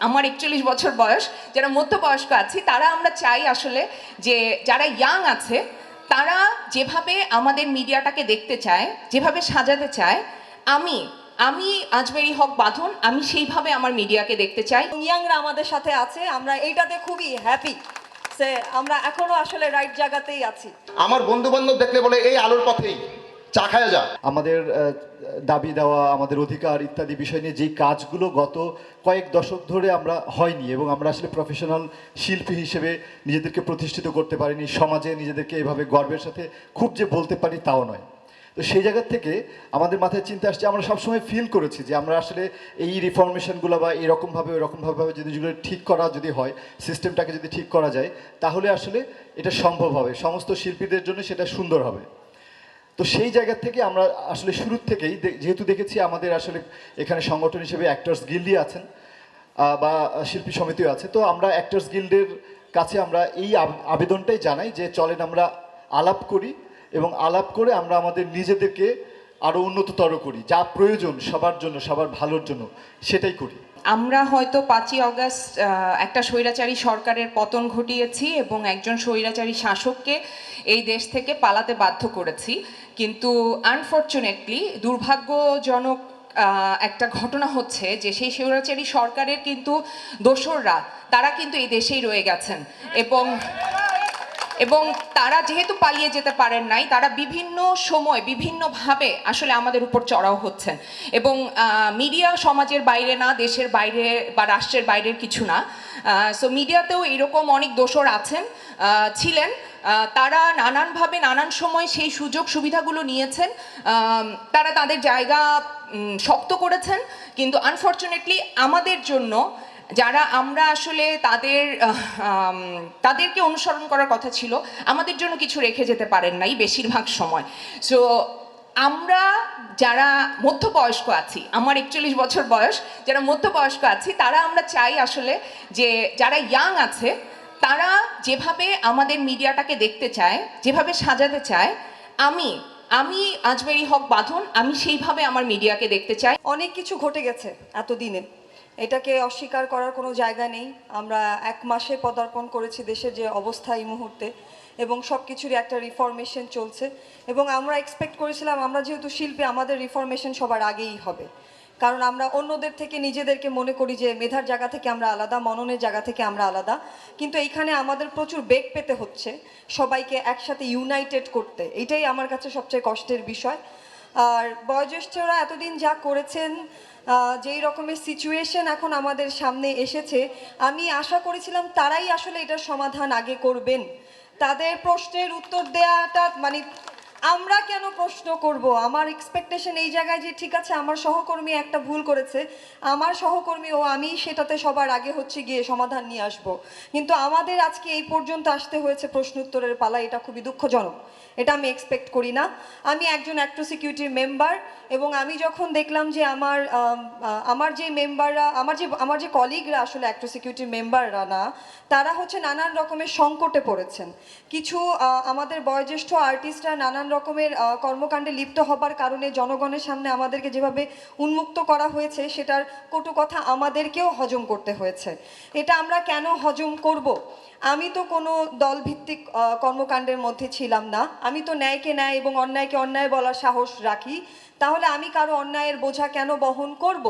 আমার 41 বছর বয়স, যারা মধ্যবয়স্ক আছি তারা আমরা চাই আসলে যে যারা ইয়াং আছে তারা যেভাবে আমাদের মিডিয়াটাকে দেখতে চায়, যেভাবে সাজাতে চায়, আমি আমি আজমেরী হক বাঁধন আমি সেইভাবে আমার মিডিয়াকে দেখতে চাই। ইয়াংরা আমাদের সাথে আছে, আমরা এইটাতে খুবই হ্যাপি যে আমরা এখনো আসলে রাইট জায়গাতেই আছি। আমার বন্ধু বান্ধব দেখলে বলে এই আলোর পথেই চা খায়া যা। আমাদের দাবি দেওয়া, আমাদের অধিকার ইত্যাদি বিষয় নিয়ে যেই কাজগুলো গত কয়েক দশক ধরে আমরা হয়নি এবং আমরা আসলে প্রফেশনাল শিল্পী হিসেবে নিজেদেরকে প্রতিষ্ঠিত করতে পারিনি, সমাজে নিজেদেরকে এভাবে গর্বের সাথে খুব যে বলতে পারি তাও নয়। তো সেই জায়গা থেকে আমাদের মাথায় চিন্তা আসছে, আমরা সবসময় ফিল করেছি যে আমরা আসলে এই রিফরমেশনগুলো বা এরকমভাবে ওরকমভাবে জিনিসগুলো ঠিক করা যদি হয়, সিস্টেমটাকে যদি ঠিক করা যায়, তাহলে আসলে এটা সম্ভব হবে, সমস্ত শিল্পীদের জন্য সেটা সুন্দর হবে। তো সেই জায়গা থেকে আমরা আসলে শুরুর থেকেই যেহেতু দেখেছি আমাদের আসলে এখানে সংগঠন হিসেবে অ্যাক্টর্স গিল্ডই আছেন বা শিল্পী সমিতিও আছে, তো আমরা অ্যাক্টর্স গিল্ডের কাছে আমরা এই আবেদনটাই জানাই যে চলেন আমরা আলাপ করি এবং আলাপ করে আমরা আমাদের নিজেদেরকে আরও উন্নততর করি, যা প্রয়োজন সবার জন্য, সবার ভালোর জন্য সেটাই করি। আমরা হয়তো 5ই অগস্ট একটা স্বৈরাচারী সরকারের পতন ঘটিয়েছি এবং একজন স্বৈরাচারী শাসককে এই দেশ থেকে পালাতে বাধ্য করেছি, কিন্তু আনফর্চুনেটলি দুর্ভাগ্যজনক একটা ঘটনা হচ্ছে যে সেই স্বৈরাচারী সরকারের কিন্তু দোসররা তারা কিন্তু এই দেশেই রয়ে গেছেন এবং তারা যেহেতু পালিয়ে যেতে পারেন নাই, তারা বিভিন্ন সময় বিভিন্নভাবে আসলে আমাদের উপর চড়াও হচ্ছেন এবং মিডিয়া সমাজের বাইরে না, দেশের বাইরে বা রাষ্ট্রের বাইরের কিছু না। সো মিডিয়াতেও এরকম অনেক দোসর আছেন, ছিলেন, তারা নানানভাবে নানান সময় সেই সুযোগ সুবিধাগুলো নিয়েছেন, তারা তাদের জায়গা শক্ত করেছেন, কিন্তু আনফর্চুনেটলি আমাদের জন্য যারা আমরা আসলে তাদেরকে অনুসরণ করার কথা ছিল, আমাদের জন্য কিছু রেখে যেতে পারেন নাই বেশিরভাগ সময়। সো আমরা যারা মধ্যবয়স্ক আছি, আমার 41 বছর বয়স, যারা মধ্যবয়স্ক আছি তারা আমরা চাই আসলে যে যারা ইয়াং আছে তারা যেভাবে আমাদের মিডিয়াটাকে দেখতে চায়, যেভাবে সাজাতে চায়, আমি আজমেরী হক বাঁধন আমি সেইভাবে আমার মিডিয়াকে দেখতে চাই। অনেক কিছু ঘটে গেছে এতদিনে, এটাকে অস্বীকার করার কোনো জায়গা নেই। আমরা 1 মাসে পদার্পণ করেছি দেশের যে অবস্থা এই মুহূর্তে, এবং সব কিছুরই একটা রিফরমেশন চলছে এবং আমরা এক্সপেক্ট করেছিলাম আমরা যেহেতু শিল্পী আমাদের রিফরমেশন সবার আগেই হবে, কারণ আমরা অন্যদের থেকে নিজেদেরকে মনে করি যে মেধার জায়গা থেকে আমরা আলাদা, মননের জায়গা থেকে আমরা আলাদা, কিন্তু এইখানে আমাদের প্রচুর বেগ পেতে হচ্ছে সবাইকে একসাথে ইউনাইটেড করতে। এটাই আমার কাছে সবচেয়ে কষ্টের বিষয়। আর বয়োজ্যেষ্ঠরা এতদিন যা করেছেন, যেই রকমের সিচুয়েশন এখন আমাদের সামনে এসেছে, আমি আশা করেছিলাম তারাই আসলে এটার সমাধান আগে করবেন। তাদের প্রশ্নের উত্তর দেওয়াটা মানে আমরা কেন প্রশ্ন করব? আমার এক্সপেকটেশন এই জায়গায় যে ঠিক আছে আমার সহকর্মী একটা ভুল করেছে, আমার সহকর্মী ও আমি সেটাতে সবার আগে হচ্ছে গিয়ে সমাধান নিয়ে আসব, কিন্তু আমাদের আজকে এই পর্যন্ত আসতে হয়েছে প্রশ্ন উত্তরের পালা। এটা খুবই দুঃখজনক, এটা আমি এক্সপেক্ট করি না। আমি একজন অ্যাক্টর্স সিকিউরিটির মেম্বার এবং আমি যখন দেখলাম যে আমার যে মেম্বাররা, আমার যে কলিগরা আসলে অ্যাক্টর্স সিকিউরিটির মেম্বাররা না, তারা হচ্ছে নানান রকমের সংকটে পড়েছেন। কিছু আমাদের বয়োজ্যেষ্ঠ আর্টিস্টরা নানান রকমের কর্মকাণ্ডে লিপ্ত হবার কারণে জনগণের সামনে আমাদেরকে যেভাবে উন্মুক্ত করা হয়েছে সেটার কটু কথা আমাদেরকেও হজম করতে হয়েছে। এটা আমরা কেন হজম করব? আমি তো কোনো দলভিত্তিক কর্মকাণ্ডের মধ্যে ছিলাম না, আমি তো ন্যায়কে ন্যায় এবং অন্যায়কে অন্যায় বলার সাহস রাখি, তাহলে আমি কারো অন্যায়ের বোঝা কেন বহন করব?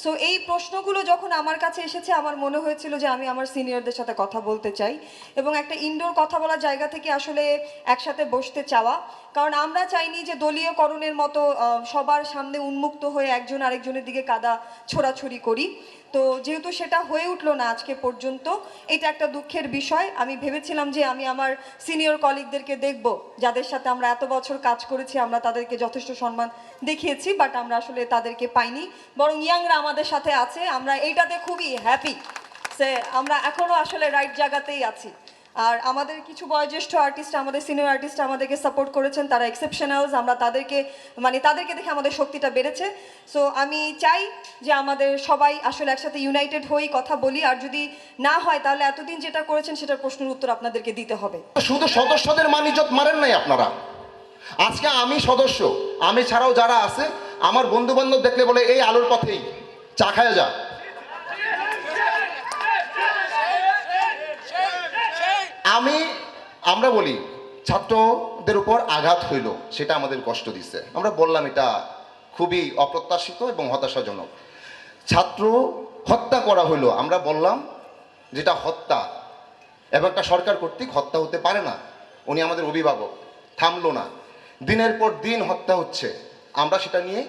সো এই প্রশ্নগুলো যখন আমার কাছে এসেছে আমার মনে হয়েছিল যে আমি আমার সিনিয়রদের সাথে কথা বলতে চাই এবং একটা ইনডোর কথা বলার জায়গা থেকে আসলে একসাথে বসতে চাওয়া, কারণ আমরা চাইনি যে দলীয়করণের মতো সবার সামনে উন্মুক্ত হয়ে একজন আরেকজনের দিকে কাদা ছোড়াছুড়ি করি। তো যেহেতু সেটা হয়ে উঠলো না আজকে পর্যন্ত, এটা একটা দুঃখের বিষয়। আমি ভেবেছিলাম যে আমি আমার সিনিয়র কলিগদেরকে দেখব, যাদের সাথে আমরা এত বছর কাজ করেছি, আমরা তাদেরকে যথেষ্ট সম্মান দেখিয়েছি, বাট আমরা আসলে তাদেরকে পাইনি, বরং ইয়াংরা আমাদের সাথে আছে। আমরা এইটাতে খুবই হ্যাপি যে আমরা এখনও আসলে রাইট জায়গাতেই আছি। আর আমাদের কিছু বয়োজ্যেষ্ঠ আর্টিস্ট, আমাদের সিনিয়র আর্টিস্ট আমাদেরকে সাপোর্ট করেছেন, তারা এক্সেপশনালস। আমরা তাদেরকে দেখে আমাদের শক্তিটা বেড়েছে। সো আমি চাই যে আমাদের সবাই আসলে একসাথে ইউনাইটেড হয়েই কথা বলি, আর যদি না হয় তাহলে এতদিন যেটা করেছেন সেটার প্রশ্নের উত্তর আপনাদেরকে দিতে হবে। শুধু সদস্যদের মান ইজ্জত মারেন নাই আপনারা। আজকে আমি সদস্য, আমি ছাড়াও যারা আছে আমার বন্ধু বান্ধব দেখলে বলে এই আলোর পথেই চা খায়া যা। আমরা বলি ছাত্রদের উপর আঘাত হইল, সেটা আমাদের কষ্ট দিচ্ছে। আমরা বললাম এটা খুবই অপ্রত্যাশিত এবং হতাশাজনক। ছাত্র হত্যা করা হইলো, আমরা বললাম যেটা হত্যা এবং একটা সরকার কর্তৃক হত্যা হতে পারে না। উনি আমাদের অভিভাবক, থামলো না, দিনের পর দিন হত্যা হচ্ছে। আমরা সেটা নিয়ে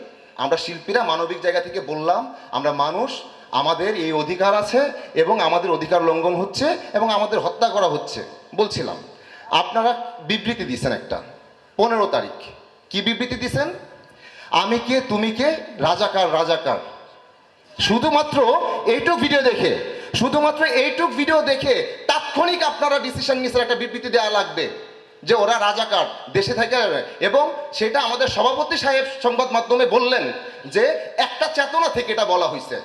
আমরা শিল্পীরা মানবিক জায়গা থেকে বললাম আমরা মানুষ, আমাদের এই অধিকার আছে এবং আমাদের অধিকার লঙ্ঘন হচ্ছে এবং আমাদের হত্যা করা হচ্ছে বলছিলাম। আপনারা বিবৃতি দিয়েছেন একটা 15 তারিখ, কি বিবৃতি দিয়েছেন? আমি কে তুমি কে, রাজাকার রাজাকার। শুধুমাত্র এইটুক ভিডিও দেখে তাৎক্ষণিক আপনারা ডিসিশন নিয়েছেন একটা বিবৃতি দেওয়া লাগবে যে ওরা রাজাকার, দেশে থেকে। এবং সেটা আমাদের সভাপতি সাহেব সংবাদ মাধ্যমে বললেন যে একটা চেতনা থেকে এটা বলা হয়েছে।